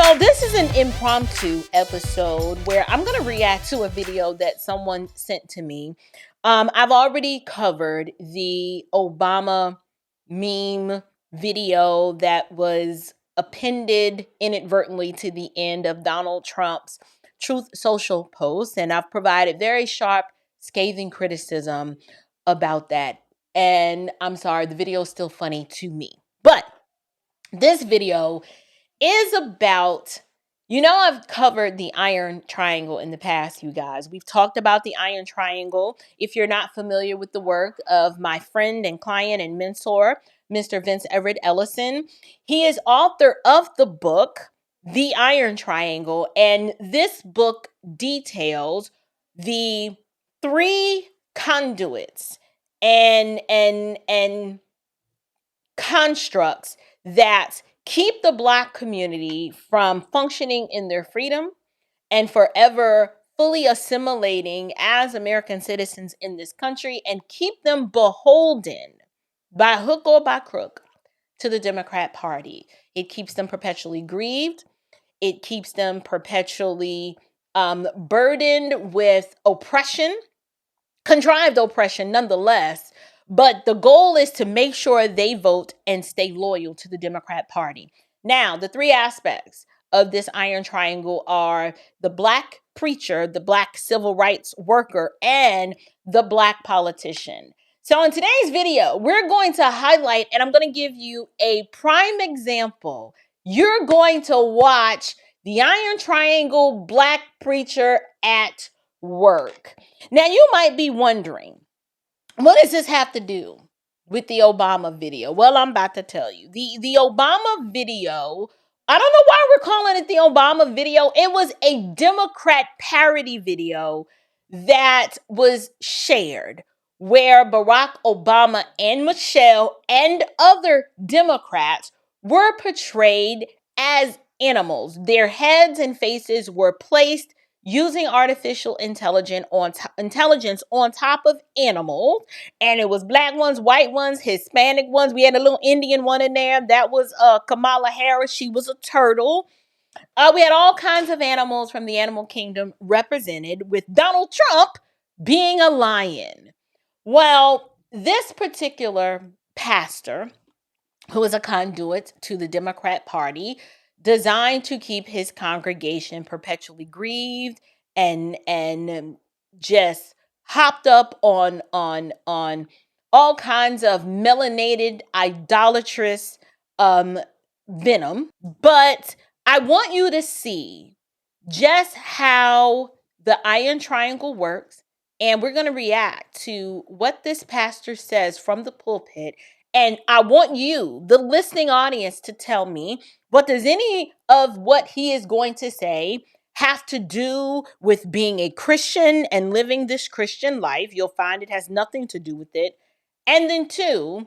So this is an impromptu episode where I'm going to react to a video that someone sent to me. I've already covered the Obama meme video that was appended inadvertently to the end of Donald Trump's Truth Social post, and I've provided very sharp, scathing criticism about that. And I'm sorry, the video is still funny to me. But this video is about, I've covered the iron triangle in the past, you guys. We've talked about the iron triangle. If you're not familiar with the work of my friend and client and mentor, Mr. Vince Everett Ellison, he is author of the book, The Iron Triangle. And this book details the three conduits and constructs that keep the Black community from functioning in their freedom and forever fully assimilating as American citizens in this country, and keep them beholden by hook or by crook to the Democrat Party. It keeps them perpetually grieved. It keeps them perpetually burdened with oppression, contrived oppression nonetheless. But the goal is to make sure they vote and stay loyal to the Democrat Party. Now, the three aspects of this iron triangle are the Black preacher, the Black civil rights worker, and the Black politician. So in today's video, we're going to highlight, and I'm going to give you a prime example. You're going to watch the iron triangle Black preacher at work. Now, you might be wondering, what does this have to do with the Obama video? Well, I'm about to tell you. The Obama video, I don't know why we're calling it the Obama video. It was a Democrat parody video that was shared where Barack Obama and Michelle and other Democrats were portrayed as animals. Their heads and faces were placed using artificial intelligence on top of animals. And it was Black ones, white ones, Hispanic ones. We had a little Indian one in there. That was Kamala Harris. She was a turtle. We had all kinds of animals from the animal kingdom represented, with Donald Trump being a lion. Well, this particular pastor, who is a conduit to the Democrat Party, designed to keep his congregation perpetually grieved and just hopped up on all kinds of melanated, idolatrous venom. But I want you to see just how the iron triangle works, and we're going to react to what this pastor says from the pulpit. And I want you, the listening audience, to tell me, what does any of what he is going to say have to do with being a Christian and living this Christian life? You'll find it has nothing to do with it. And then two,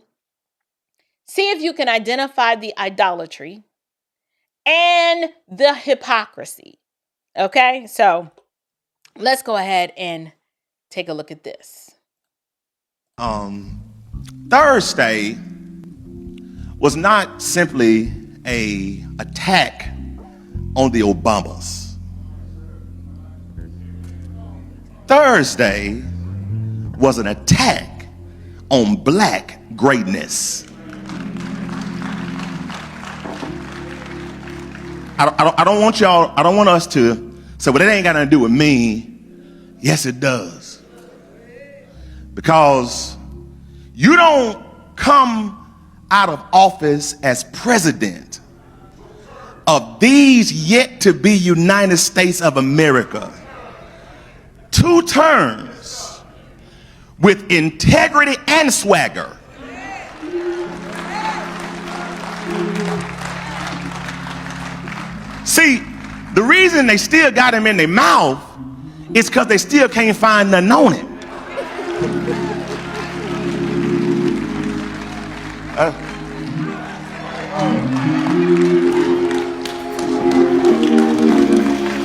see if you can identify the idolatry and the hypocrisy. Okay, so let's go ahead and take a look at this. Thursday was not simply an attack on the Obamas. Thursday was an attack on Black greatness. I don't want us to say, well, that ain't got nothing to do with me. Yes, it does. Because you don't come out of office as president of these yet to be United States of America 2 terms with integrity and swagger. See, the reason they still got him in their mouth is because they still can't find nothing on him.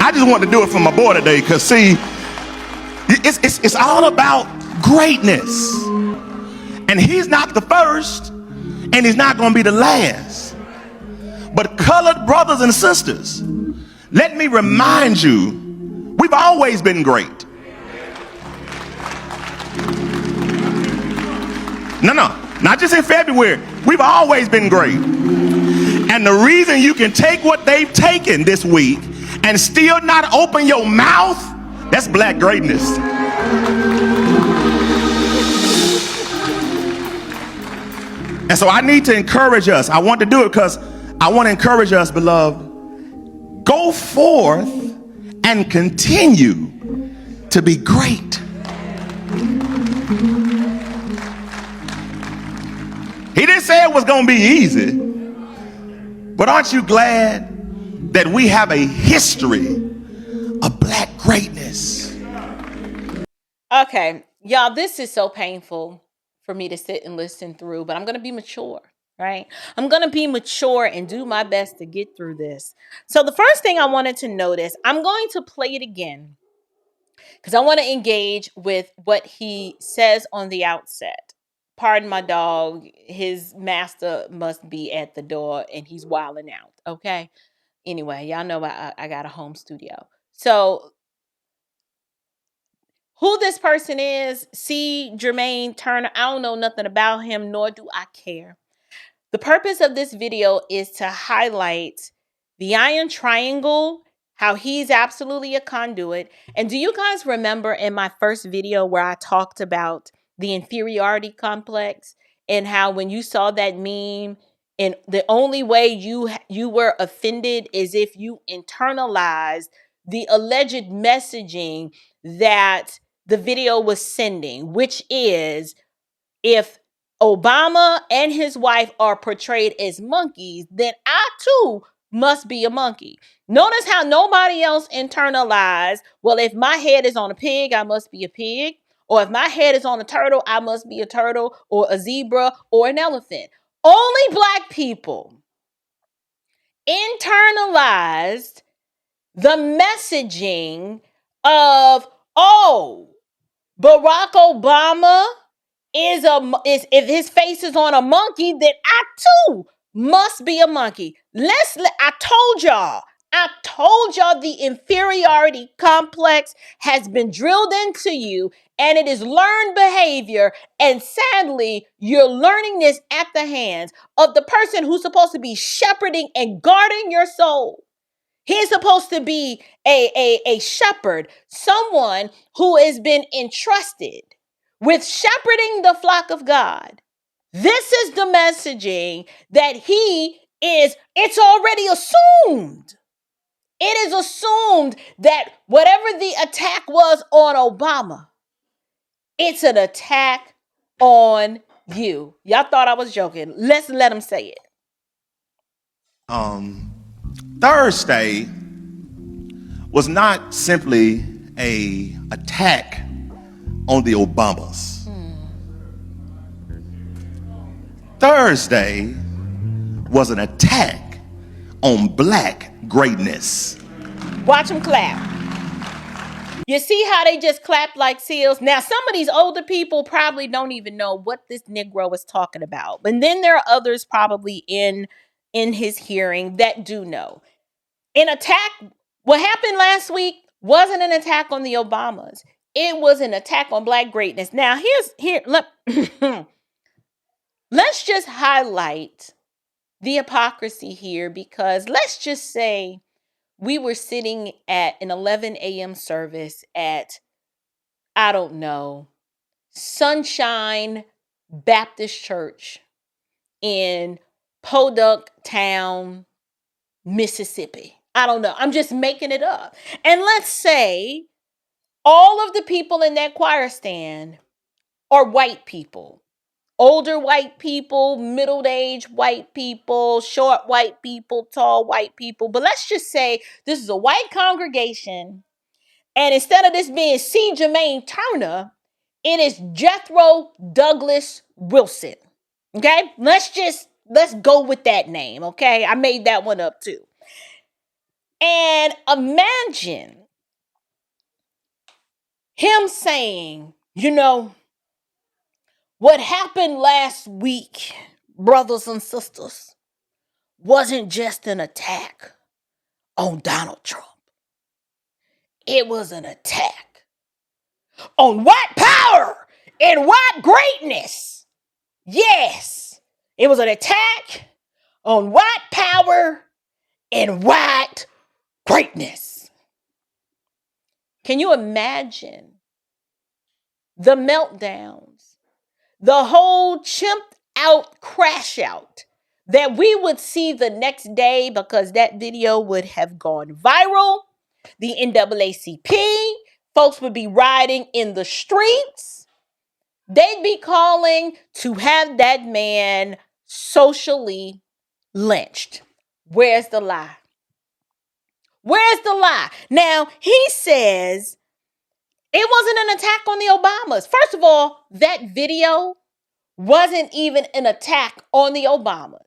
I just want to do it for my boy today, because see, it's all about greatness. And he's not the first, and he's not going to be the last. But colored brothers and sisters, Let me remind you, we've always been great. No, not just in February. We've always been great. And the reason you can take what they've taken this week and still not open your mouth, that's black greatness. And so I need to encourage us. I want to do it because I want to encourage us, beloved. Go forth and continue to be great. He didn't say it was going to be easy, but aren't you glad that we have a history of black greatness? Okay, y'all, this is so painful for me to sit and listen through, but I'm going to be mature, right? I'm going to be mature and do my best to get through this. So the first thing I wanted to notice, I'm going to play it again because I want to engage with what he says on the outset. Pardon my dog, his master must be at the door and he's wilding out, okay? Anyway, y'all know I got a home studio. So who this person is, C. Jermaine Turner, I don't know nothing about him, nor do I care. The purpose of this video is to highlight the iron triangle, how he's absolutely a conduit. And do you guys remember in my first video where I talked about the inferiority complex and how when you saw that meme, and the only way you were offended is if you internalized the alleged messaging that the video was sending, which is if Obama and his wife are portrayed as monkeys, then I too must be a monkey. Notice how nobody else internalized, well, if my head is on a pig, I must be a pig. Or if my head is on a turtle, I must be a turtle or a zebra or an elephant. Only black people internalized the messaging of, oh, Barack Obama is if his face is on a monkey, then I too must be a monkey. I told y'all the inferiority complex has been drilled into you and it is learned behavior. And sadly, you're learning this at the hands of the person who's supposed to be shepherding and guarding your soul. He's supposed to be a shepherd, someone who has been entrusted with shepherding the flock of God. This is the messaging that it's already assumed. It is assumed that whatever the attack was on Obama, it's an attack on you. Y'all thought I was joking. Let's let him say it. Thursday was not simply a attack on the Obamas. Thursday was an attack on black greatness. Watch them clap. You see how they just clap like seals? Now, some of these older people probably don't even know what this Negro is talking about. And then there are others probably in his hearing that do know. An attack, what happened last week wasn't an attack on the Obamas. It was an attack on black greatness. Now, let's just highlight the hypocrisy here, because let's just say we were sitting at an 11 a.m. service at, I don't know, Sunshine Baptist Church in Podunk Town, Mississippi. I don't know. I'm just making it up. And let's say all of the people in that choir stand are white people. Older white people, middle-aged white people, short white people, tall white people. But let's just say this is a white congregation. And instead of this being C. Jermaine Turner, it is Jethro Douglas Wilson. Okay? Let's go with that name. Okay? I made that one up too. And imagine him saying, what happened last week, brothers and sisters, wasn't just an attack on Donald Trump. It was an attack on white power and white greatness. Yes, it was an attack on white power and white greatness. Can you imagine the meltdowns, the whole chimped out crash out that we would see the next day because that video would have gone viral? The NAACP, folks would be rioting in the streets. They'd be calling to have that man socially lynched. Where's the lie? Where's the lie? Now, he says it wasn't an attack on the Obamas. First of all, that video wasn't even an attack on the Obamas.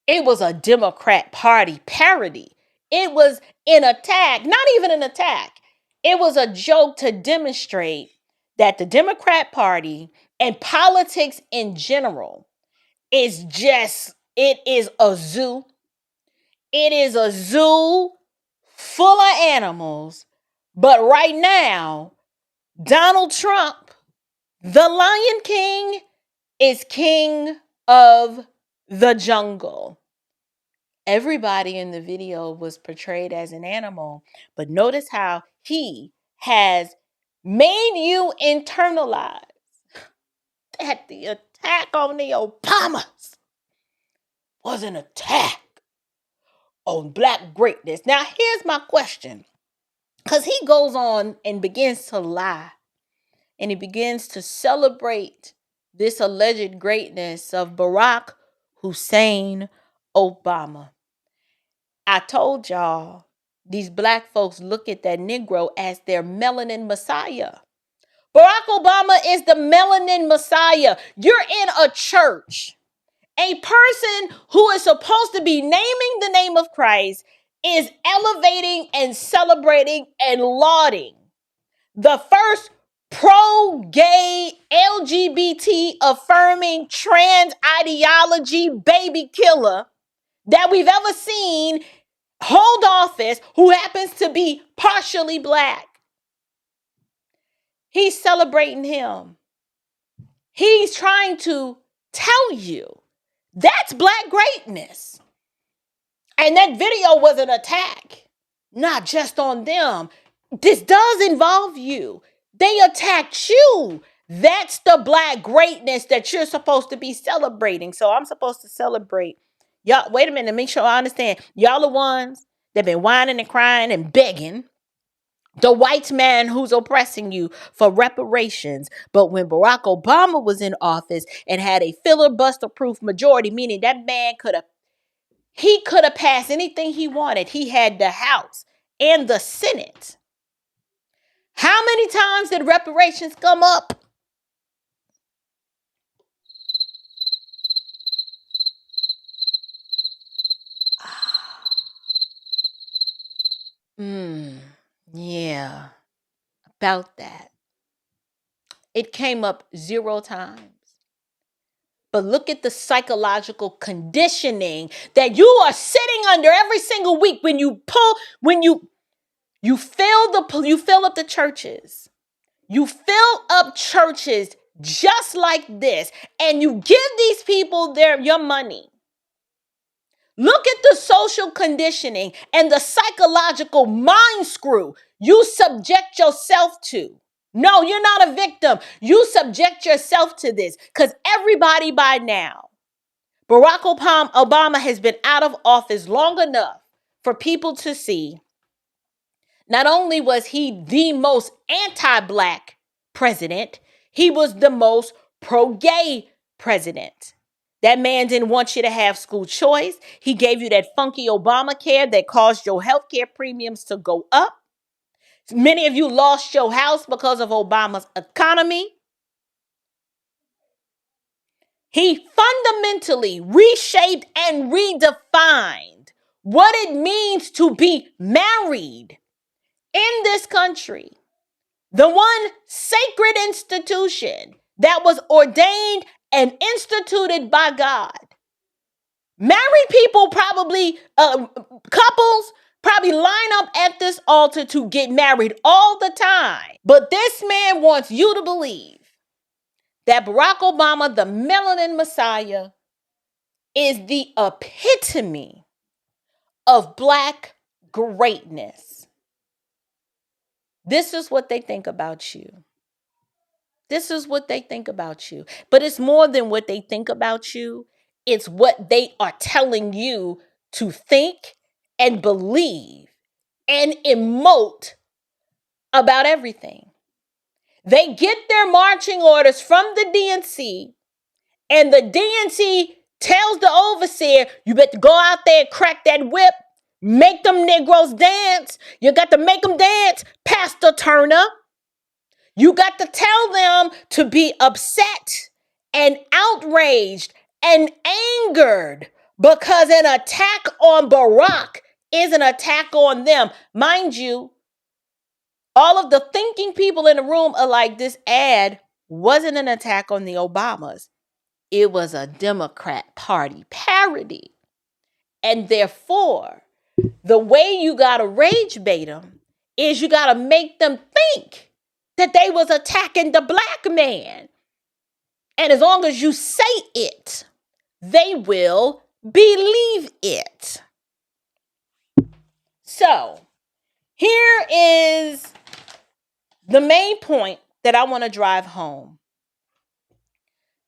It was a Democrat Party parody. It was an attack, not even an attack. It was a joke to demonstrate that the Democrat Party and politics in general is just, it is a zoo. It is a zoo full of animals. But right now, Donald Trump, the Lion King, is king of the jungle. Everybody in the video was portrayed as an animal, but notice how he has made you internalize that the attack on the Obamas was an attack on Black greatness. Now, here's my question, because he goes on and begins to lie, and he begins to celebrate this alleged greatness of Barack Hussein Obama. I told y'all, these Black folks look at that Negro as their Melanin Messiah. Barack Obama is the Melanin Messiah. You're in a church. A person who is supposed to be naming the name of Christ is elevating and celebrating and lauding the first pro-gay, LGBT affirming, trans ideology baby killer that we've ever seen hold office, who happens to be partially Black. He's celebrating him. He's trying to tell you that's Black greatness. And that video was an attack, not just on them. This does involve you. They attacked you. That's the Black greatness that you're supposed to be celebrating. So I'm supposed to celebrate. Y'all, wait a minute, make sure I understand. Y'all the ones that been whining and crying and begging the white man who's oppressing you for reparations. But when Barack Obama was in office and had a filibuster-proof majority, meaning that man could have passed anything he wanted. He had the House and the Senate. How many times did reparations come up? Yeah, about that. It came up 0 times. But look at the psychological conditioning that you are sitting under every single week when you fill up the churches. You fill up churches just like this, and you give these people your money. Look at the social conditioning and the psychological mind screw you subject yourself to. No, you're not a victim. You subject yourself to this because everybody by now, Barack Obama has been out of office long enough for people to see not only was he the most anti-Black president, he was the most pro-gay president. That man didn't want you to have school choice. He gave you that funky Obamacare that caused your healthcare premiums to go up. Many of you lost your house because of Obama's economy. He fundamentally reshaped and redefined what it means to be married in this country. The one sacred institution that was ordained and instituted by God. Married people couples probably line up at this altar to get married all the time. But this man wants you to believe that Barack Obama, the Melanin Messiah, is the epitome of Black greatness. This is what they think about you. This is what they think about you. But it's more than what they think about you. It's what they are telling you to think and believe and emote about everything. They get their marching orders from the DNC, and the DNC tells the overseer, you better go out there and crack that whip, make them Negroes dance. You got to make them dance, Pastor Turner. You got to tell them to be upset and outraged and angered because an attack on Barack is an attack on them. Mind you, all of the thinking people in the room are like, this ad wasn't an attack on the Obamas. It was a Democrat Party parody. And therefore, the way you got to rage bait them is you got to make them think that they was attacking the Black man. And as long as you say it, they will believe it. So, here is the main point that I want to drive home.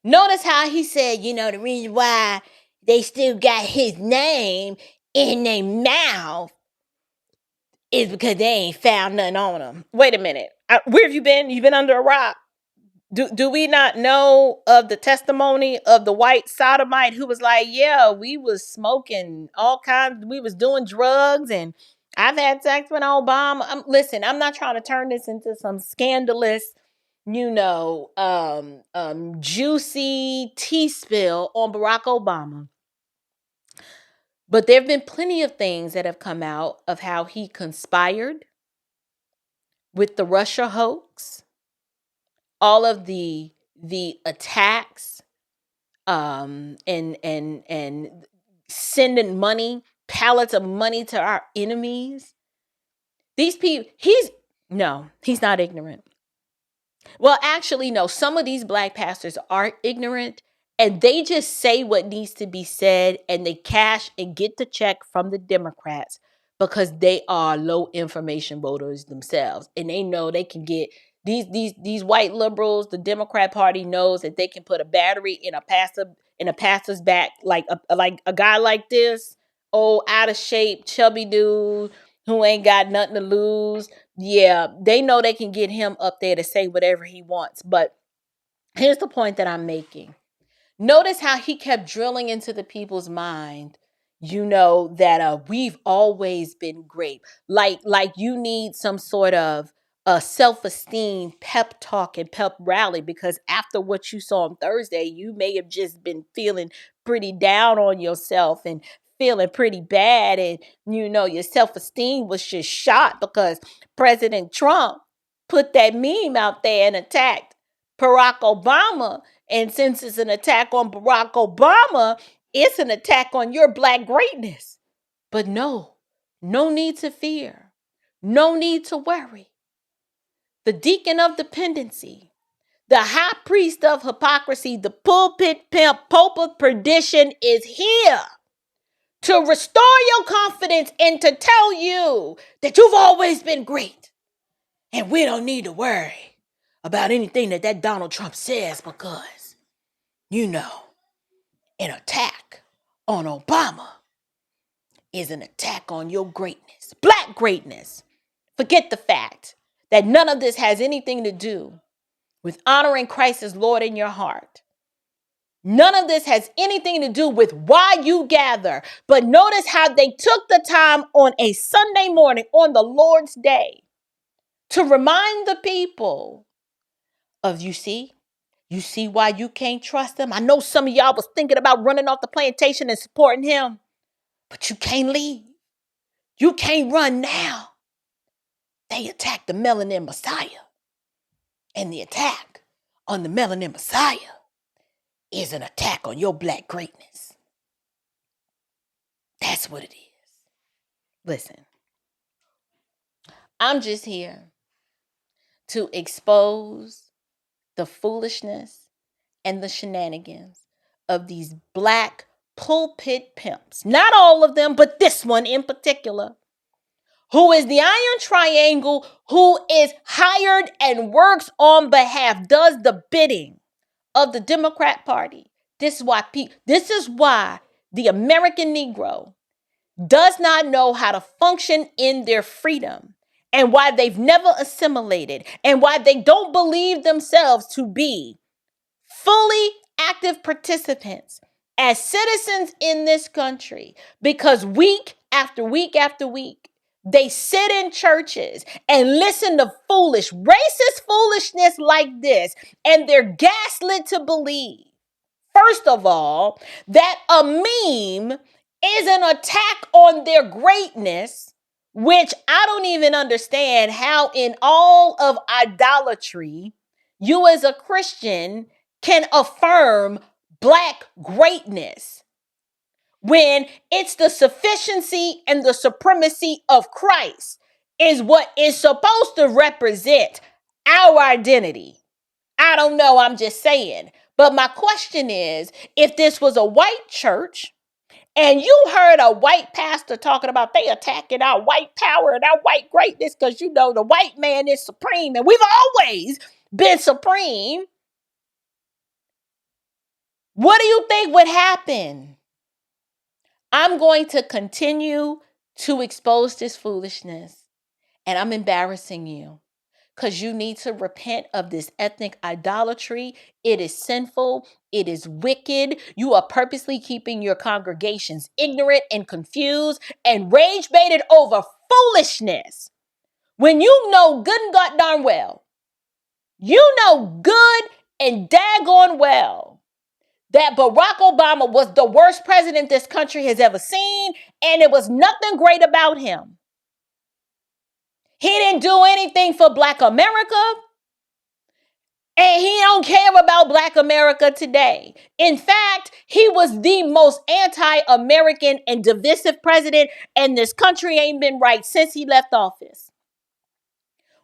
Notice how he said, the reason why they still got his name in their mouth is because they ain't found nothing on him. Wait a minute. Where have you been? You've been under a rock. Do we not know of the testimony of the white sodomite who was like, yeah, we was smoking all kinds, we was doing drugs, and I've had sex with Obama. Listen, I'm not trying to turn this into some scandalous, juicy tea spill on Barack Obama. But there have been plenty of things that have come out of how he conspired with the Russia hoax, all of the attacks, and sending money, pallets of money to our enemies. These people, he's not ignorant. Well, actually, no, some of these Black pastors are ignorant, and they just say what needs to be said, and they cash and get the check from the Democrats because they are low information voters themselves, and they know they can get these white liberals. The Democrat Party knows that they can put a battery in a pastor's back, like a guy like this, old out of shape chubby dude who ain't got nothing to lose. Yeah, they know they can get him up there to say whatever he wants. But here's the point that I'm making. Notice how he kept drilling into the people's mind, that we've always been great. Like you need some sort of self-esteem pep talk and pep rally, because after what you saw on Thursday, you may have just been feeling pretty down on yourself and feeling pretty bad, and your self-esteem was just shot because President Trump put that meme out there and attacked Barack Obama. And since it's an attack on Barack Obama, it's an attack on your Black greatness. But no need to fear, no need to worry. The deacon of dependency, the high priest of hypocrisy, the pulpit pimp, pope of perdition is here to restore your confidence and to tell you that you've always been great. And we don't need to worry about anything that Donald Trump says, because, an attack on Obama is an attack on your greatness, Black greatness. Forget the fact that none of this has anything to do with honoring Christ as Lord in your heart. None of this has anything to do with why you gather. But notice how they took the time on a Sunday morning, on the Lord's Day, to remind the people of, you see why you can't trust him? I know some of y'all was thinking about running off the plantation and supporting him, but you can't leave. You can't run now. They attacked the Melanin Messiah. And the attack on the Melanin Messiah is an attack on your Black greatness. That's what it is. Listen, I'm just here to expose the foolishness and the shenanigans of these black pulpit pimps. Not all of them, but this one in particular, who is the iron triangle, who is hired and works on behalf, does the bidding of the Democrat Party. This is why the American Negro does not know how to function in their freedom, and why they've never assimilated, and why they don't believe themselves to be fully active participants as citizens in this country, because week after week after week, they sit in churches and listen to foolish, racist foolishness like this, and they're gaslit to believe, first of all, that a meme is an attack on their greatness, which I don't even understand how in all of idolatry, you as a Christian can affirm black greatness when it's the sufficiency and the supremacy of Christ is what is supposed to represent our identity. I don't know, I'm just saying. But my question is, if this was a white church and you heard a white pastor talking about they attacking our white power and our white greatness because you know the white man is supreme and we've always been supreme, what do you think would happen? I'm going to continue to expose this foolishness, and I'm embarrassing you, because you need to repent of this ethnic idolatry. It is sinful. It is wicked. You are purposely keeping your congregations ignorant and confused and rage baited over foolishness. When you know good and god darn well, you know good and daggone well that Barack Obama was the worst president this country has ever seen, and it was nothing great about him. He didn't do anything for Black America. And he don't care about Black America today. In fact, he was the most anti-American and divisive president, and this country ain't been right since he left office.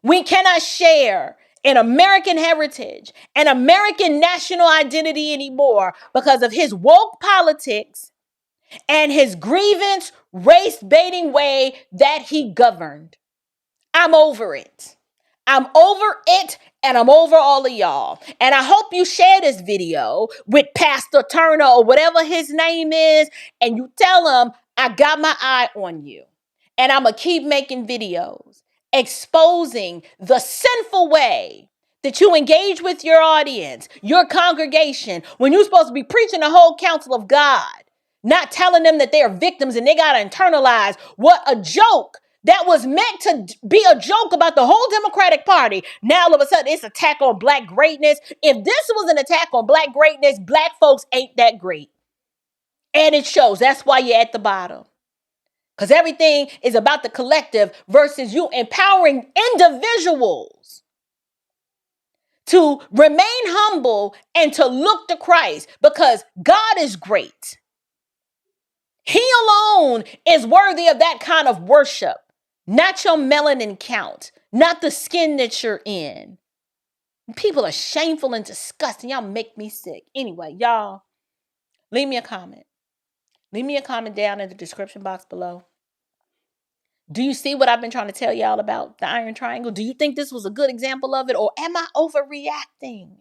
We cannot share an American heritage, an American national identity anymore because of his woke politics and his grievance, race-baiting way that he governed. I'm over it. I'm over it, and I'm over all of y'all. And I hope you share this video with Pastor Turner or whatever his name is, and you tell him I got my eye on you. And I'm going to keep making videos exposing the sinful way that you engage with your audience, your congregation, when you're supposed to be preaching the whole counsel of God, not telling them that they are victims and they got to internalize what a joke that was meant to be a joke about the whole Democratic Party. Now, all of a sudden, it's an attack on Black greatness. If this was an attack on Black greatness, Black folks ain't that great. And it shows. That's why you're at the bottom. Because everything is about the collective versus you empowering individuals to remain humble and to look to Christ, because God is great. He alone is worthy of that kind of worship. Not your melanin count, not the skin that you're in. People are shameful and disgusting. Y'all make me sick. Anyway, y'all, leave me a comment. Leave me a comment down in the description box below. Do you see what I've been trying to tell y'all about the iron triangle? Do you think this was a good example of it, or am I overreacting?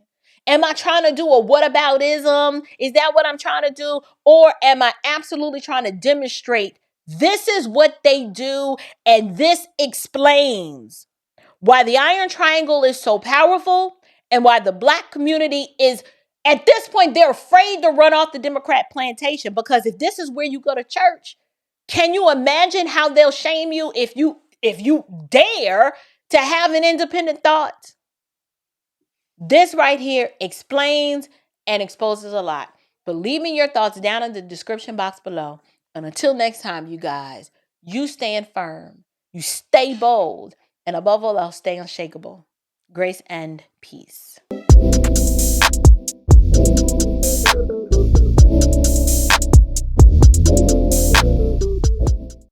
Am I trying to do a whataboutism? Is that what I'm trying to do? Or am I absolutely trying to demonstrate this is what they do, and this explains why the iron triangle is so powerful and why the Black community is, at this point, they're afraid to run off the Democrat plantation, because if this is where you go to church, can you imagine how they'll shame you if you dare to have an independent thought? This right here explains and exposes a lot. But leave me your thoughts down in the description box below. And until next time, you guys, you stand firm, you stay bold, and above all else, stay unshakable. Grace and peace.